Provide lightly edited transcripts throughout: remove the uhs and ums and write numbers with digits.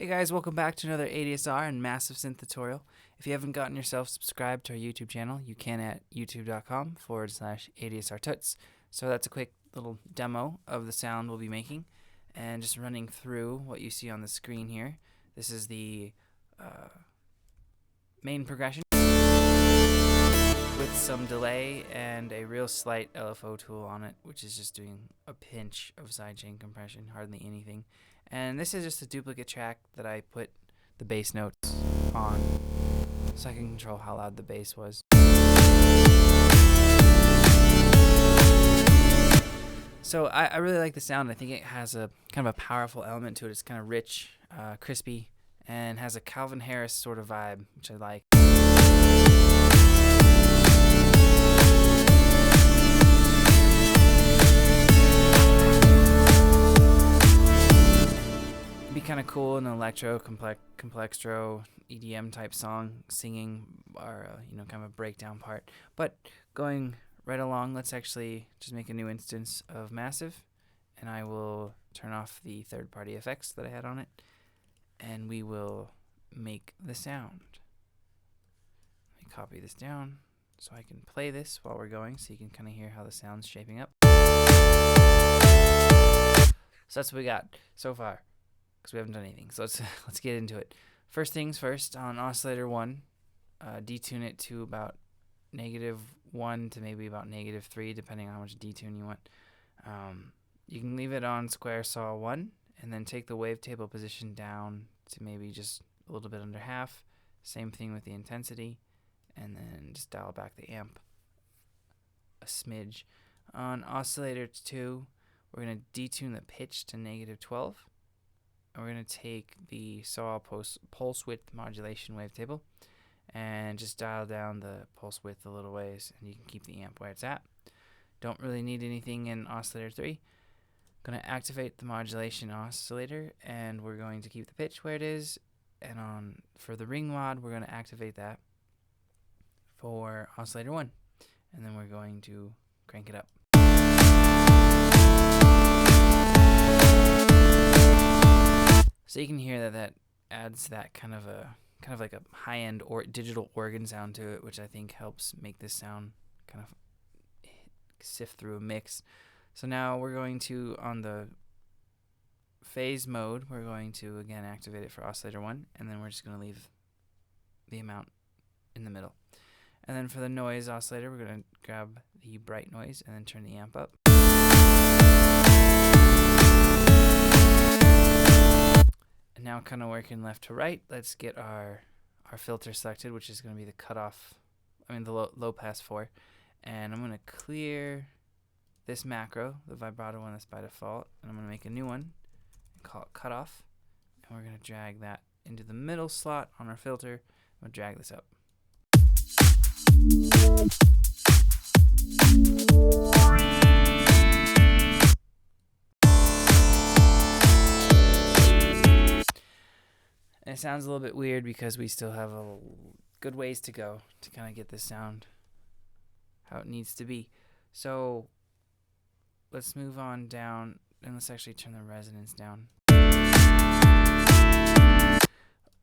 Hey guys, welcome back to another ADSR and Massive Synth tutorial. If you haven't gotten yourself subscribed to our YouTube channel, you can at youtube.com/ADSRtuts. So that's a quick little demo of the sound we'll be making, and just running through what you see on the screen here. This is the main progression with some delay and a real slight LFO tool on it, which is just doing a pinch of sidechain compression, hardly anything. And this is just a duplicate track that I put the bass notes on so I can control how loud the bass was. So I really like the sound. I think it has a kind of a powerful element to it. It's kind of rich, crispy, and has a Calvin Harris sort of vibe, which I like. It'd be kind of cool in an electro, complextro, EDM type song, singing, or kind of a breakdown part. But going right along, let's actually just make a new instance of Massive, and I will turn off the third-party effects that I had on it, and we will make the sound. Let me copy this down so I can play this while we're going, so you can kind of hear how the sound's shaping up. So that's what we got so far, because we haven't done anything. So let's get into it. First things first, on oscillator 1, detune it to about -1 to maybe about -3, depending on how much detune you want. You can leave it on square saw 1, and then take the wavetable position down to maybe just a little bit under half. Same thing with the intensity, and then just dial back the amp a smidge. On oscillator 2, we're going to detune the pitch to -12. And we're going to take the saw pulse width modulation wavetable and just dial down the pulse width a little ways, and you can keep the amp where it's at. Don't really need anything in oscillator 3. Going to activate the modulation oscillator, and we're going to keep the pitch where it is. And for the ring mod, we're going to activate that for oscillator 1, and then we're going to crank it up. So you can hear that adds that kind of like a high-end or digital organ sound to it, which I think helps make this sound kind of sift through a mix. So now we're going to, on the phase mode, we're going to again activate it for oscillator 1, and then we're just going to leave the amount in the middle. And then for the noise oscillator, we're going to grab the bright noise and then turn the amp up. And now kind of working left to right, let's get our filter selected, which is going to be the cutoff, the low pass 4. And I'm going to clear this macro, the vibrato one that's by default, and I'm going to make a new one and call it cutoff. And we're going to drag that into the middle slot on our filter. I'm going to drag this up. And it sounds a little bit weird because we still have a good ways to go to kind of get this sound how it needs to be. So let's move on down, and let's actually turn the resonance down.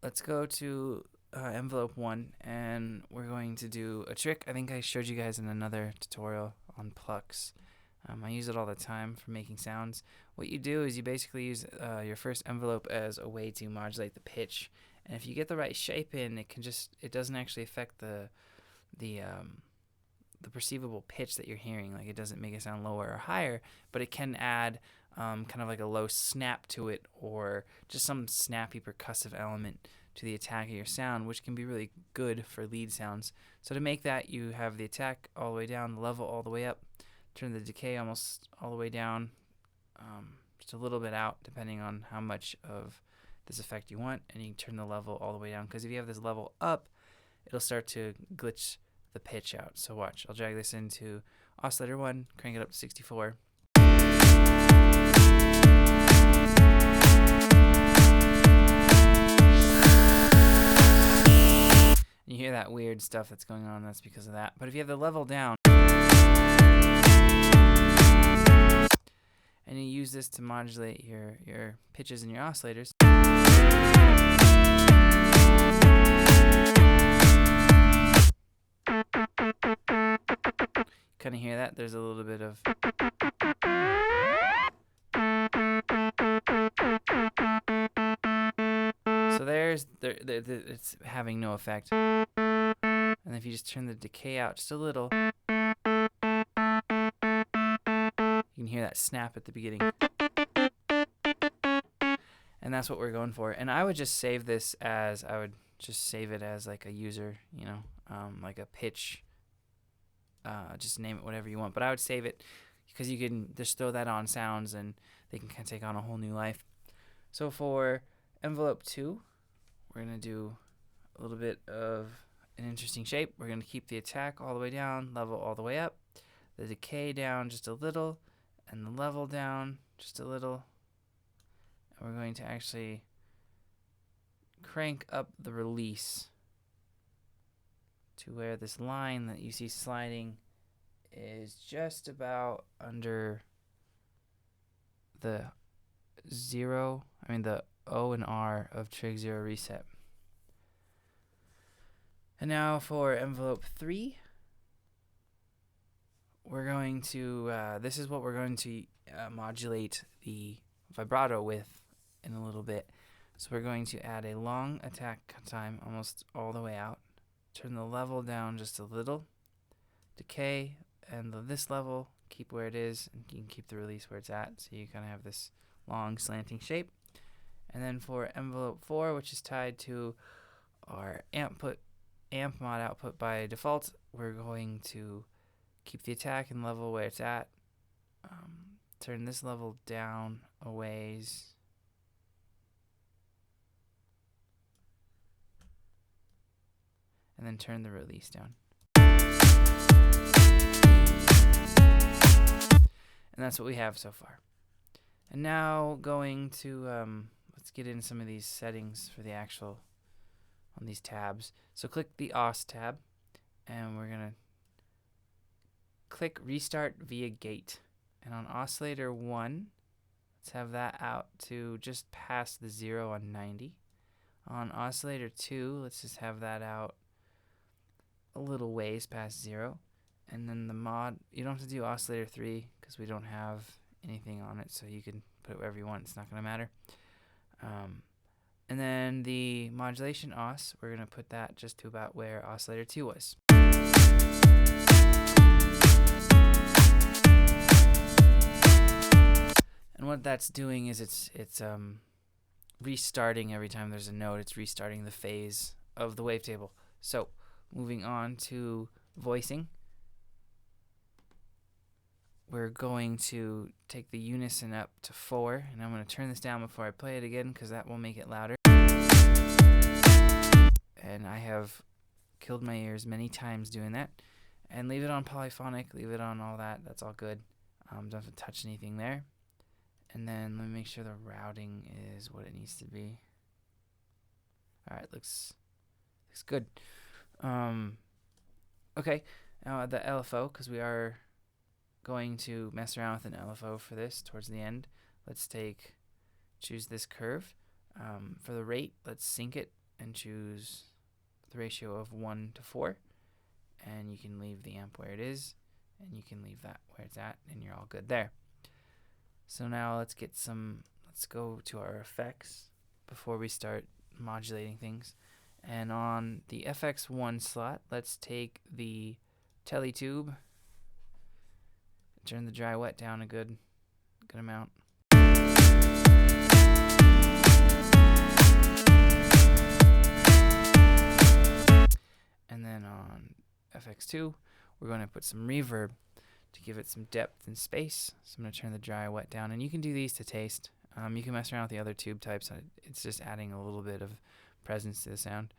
Let's go to envelope 1, and we're going to do a trick I think I showed you guys in another tutorial on plucks. I use it all the time for making sounds. What you do is you basically use your first envelope as a way to modulate the pitch, and if you get the right shape in, it doesn't actually affect the perceivable pitch that you're hearing. Like, it doesn't make it sound lower or higher, but it can add kind of like a low snap to it, or just some snappy percussive element to the attack of your sound, which can be really good for lead sounds. So to make that, you have the attack all the way down, the level all the way up, turn the decay almost all the way down, just a little bit out depending on how much of this effect you want, and you can turn the level all the way down, because if you have this level up, it'll start to glitch the pitch out. So watch, I'll drag this into oscillator 1, crank it up to 64. And you hear that weird stuff that's going on, that's because of that. But if you have the level down, and you use this to modulate your pitches and your oscillators, Kind of hear that? There's a little bit of... So it's having no effect. And if you just turn the decay out just a little, you can hear that snap at the beginning. And that's what we're going for. And I would just save this as, I would just save it as like a user, you know, like a pitch. Just name it whatever you want. But I would save it because you can just throw that on sounds and they can kind of take on a whole new life. So for envelope 2, we're going to do a little bit of an interesting shape. We're going to keep the attack all the way down, level all the way up, the decay down just a little, and the level down just a little. And we're going to actually crank up the release to where this line that you see sliding is just about under the the O and R of trig 0 reset. And now for envelope 3, we're going to, this is what we're going to modulate the vibrato with in a little bit. So we're going to add a long attack time almost all the way out. Turn the level down just a little. Decay and this level, keep where it is, and you can keep the release where it's at. So you kind of have this long slanting shape. And then for envelope 4, which is tied to our amp mod output by default, we're going to keep the attack and level where it's at. Turn this level down a ways. And then turn the release down. And that's what we have so far. And now going to, let's get in some of these settings for the actual, on these tabs. So click the Os tab, and we're going to click Restart via Gate. And on oscillator 1, let's have that out to just past the 0 on 90. On oscillator 2, let's just have that out a little ways past 0. And then the mod, you don't have to do oscillator 3 because we don't have anything on it, so you can put it wherever you want. It's not going to matter. And then the modulation os, we're going to put that just to about where oscillator 2 was. And what that's doing is it's restarting every time there's a note. It's restarting the phase of the wavetable. So moving on to voicing, we're going to take the unison up to 4, and I'm going to turn this down before I play it again because that will make it louder. And I have killed my ears many times doing that. And leave it on polyphonic, leave it on all that, that's all good. Don't have to touch anything there. And then let me make sure the routing is what it needs to be. Alright, looks good. Okay, now the LFO, because we are going to mess around with an LFO for this towards the end. Let's choose this curve. For the rate, let's sync it and choose the ratio of 1 to 4. And you can leave the amp where it is, and you can leave that where it's at, and you're all good there. So now let's go to our effects before we start modulating things. And on the FX1 slot, let's take the Teletube, turn the dry wet down a good amount. And then on FX2, we're going to put some reverb to give it some depth and space. So I'm going to turn the dry wet down, and you can do these to taste. You can mess around with the other tube types. It's just adding a little bit of presence to the sound.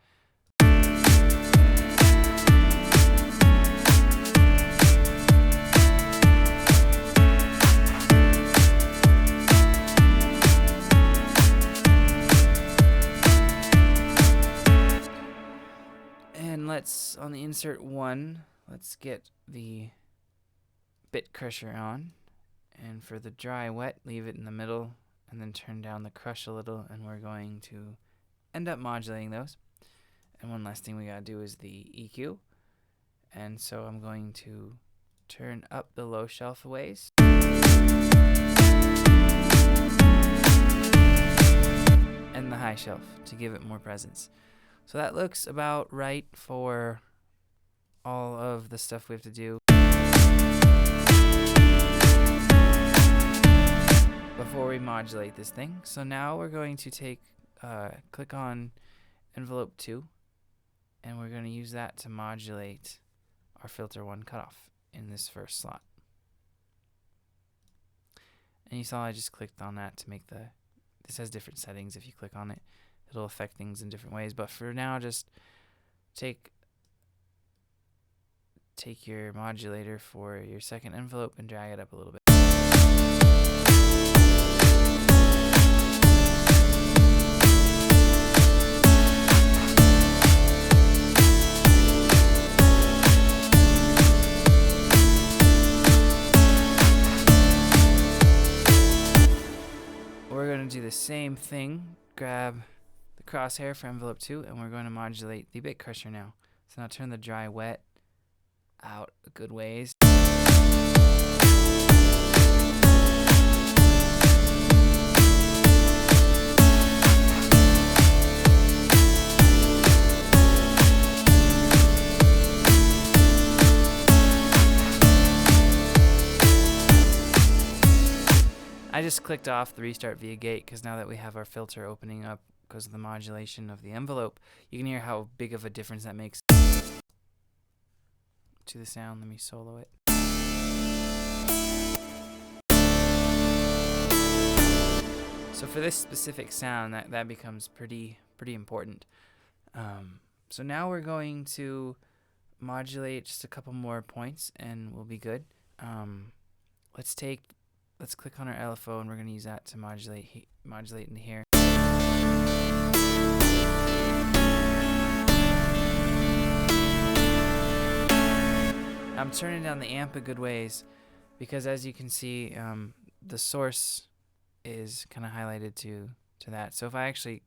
And let's, on the insert 1, let's get the bit crusher on. And for the dry wet, leave it in the middle and then turn down the crush a little, and we're going to end up modulating those. And one last thing we gotta do is the EQ. And so I'm going to turn up the low shelf a ways. And the high shelf to give it more presence. So that looks about right for all of the stuff we have to do before we modulate this thing. So now we're going to click on envelope 2, and we're going to use that to modulate our filter 1 cutoff in this first slot. And you saw I just clicked on that to make this has different settings. If you click on it, it'll affect things in different ways. But for now, just take your modulator for your second envelope and drag it up a little bit. We're going to do the same thing. Grab the crosshair for envelope 2, and we're going to modulate the bit crusher now. So now turn the dry wet out a good ways. I just clicked off the restart via gate because now that we have our filter opening up because of the modulation of the envelope, you can hear how big of a difference that makes to the sound. Let me solo it. So for this specific sound, that becomes pretty important. So now we're going to modulate just a couple more points and we'll be good. Let's click on our LFO, and we're going to use that to modulate into here. I'm turning down the amp a good ways because, as you can see, the source is kind of highlighted to that. So if I actually,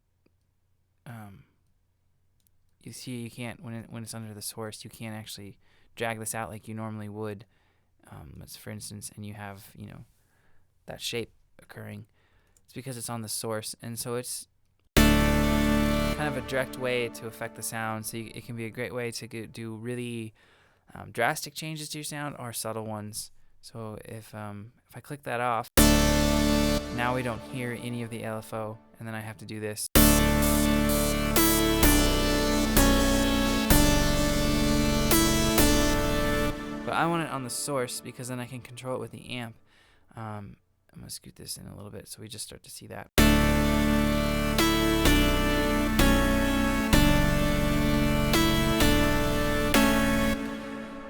you see, you can't when it's under the source, you can't actually drag this out like you normally would. Let's, for instance, and you have that shape occurring. It's because it's on the source, and so it's kind of a direct way to affect the sound. So it can be a great way to do really drastic changes to your sound or subtle ones. So if I click that off, now we don't hear any of the LFO, and then I have to do this. But I want it on the source because then I can control it with the amp. I'm going to scoot this in a little bit so we just start to see that.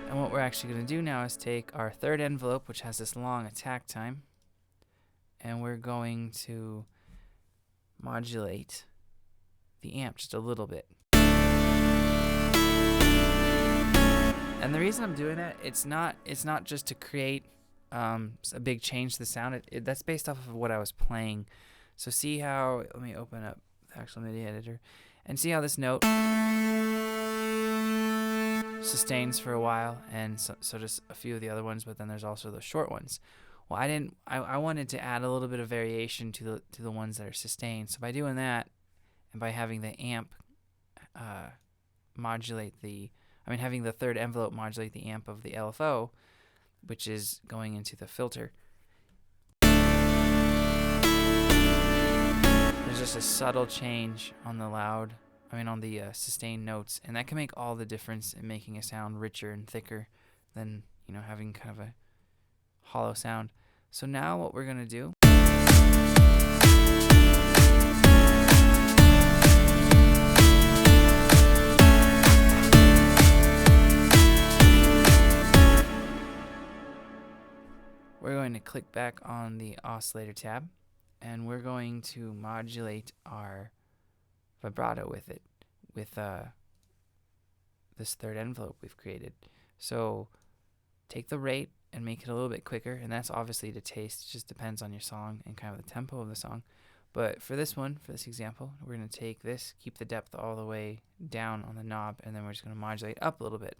And what we're actually going to do now is take our third envelope, which has this long attack time, and we're going to modulate the amp just a little bit. And the reason I'm doing that, it's not just to create a big change to the sound. That's based off of what I was playing. So see how, let me open up the actual MIDI editor and see how this note sustains for a while, and so just a few of the other ones, but then there's also the short ones. Well, I wanted to add a little bit of variation to the ones that are sustained. So by doing that, and by having the amp having the third envelope modulate the amp of the LFO, which is going into the filter, there's just a subtle change on the sustained notes, and that can make all the difference in making a sound richer and thicker than having kind of a hollow sound. So now what we're gonna do we're going to click back on the oscillator tab, and we're going to modulate our vibrato with this third envelope we've created. So take the rate and make it a little bit quicker, and that's obviously to taste. It just depends on your song and kind of the tempo of the song. But for this example, we're going to take this, keep the depth all the way down on the knob, and then we're just going to modulate up a little bit.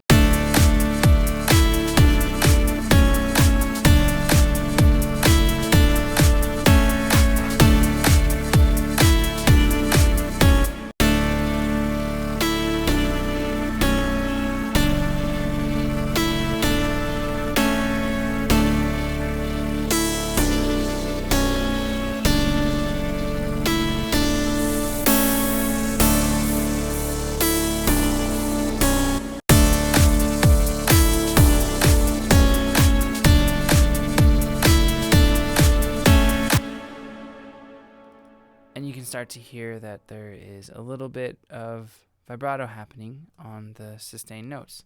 And you can start to hear that there is a little bit of vibrato happening on the sustained notes.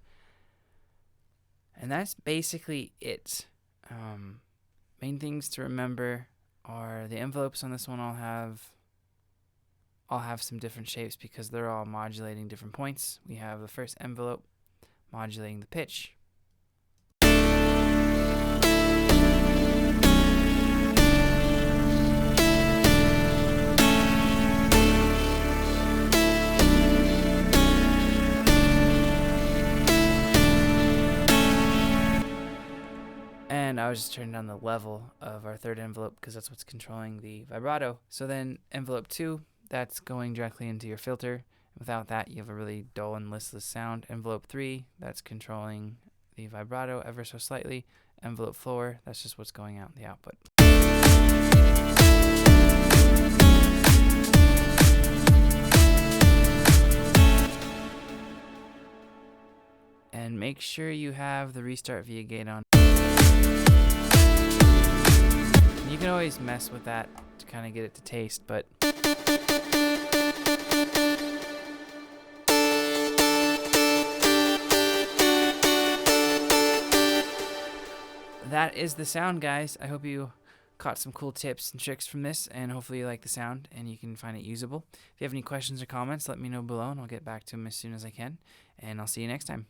And that's basically it. Main things to remember are the envelopes on this one all have some different shapes because they're all modulating different points. We have the first envelope modulating the pitch. And I was just turning down the level of our third envelope because that's what's controlling the vibrato. So then envelope 2, that's going directly into your filter. Without that, you have a really dull and listless sound. Envelope 3, that's controlling the vibrato ever so slightly. Envelope 4, that's just what's going out in the output. And make sure you have the restart via gate on. You can always mess with that to kind of get it to taste, but that is the sound, guys. I hope you caught some cool tips and tricks from this, and hopefully you like the sound and you can find it usable. If you have any questions or comments, let me know below and I'll get back to them as soon as I can, and I'll see you next time.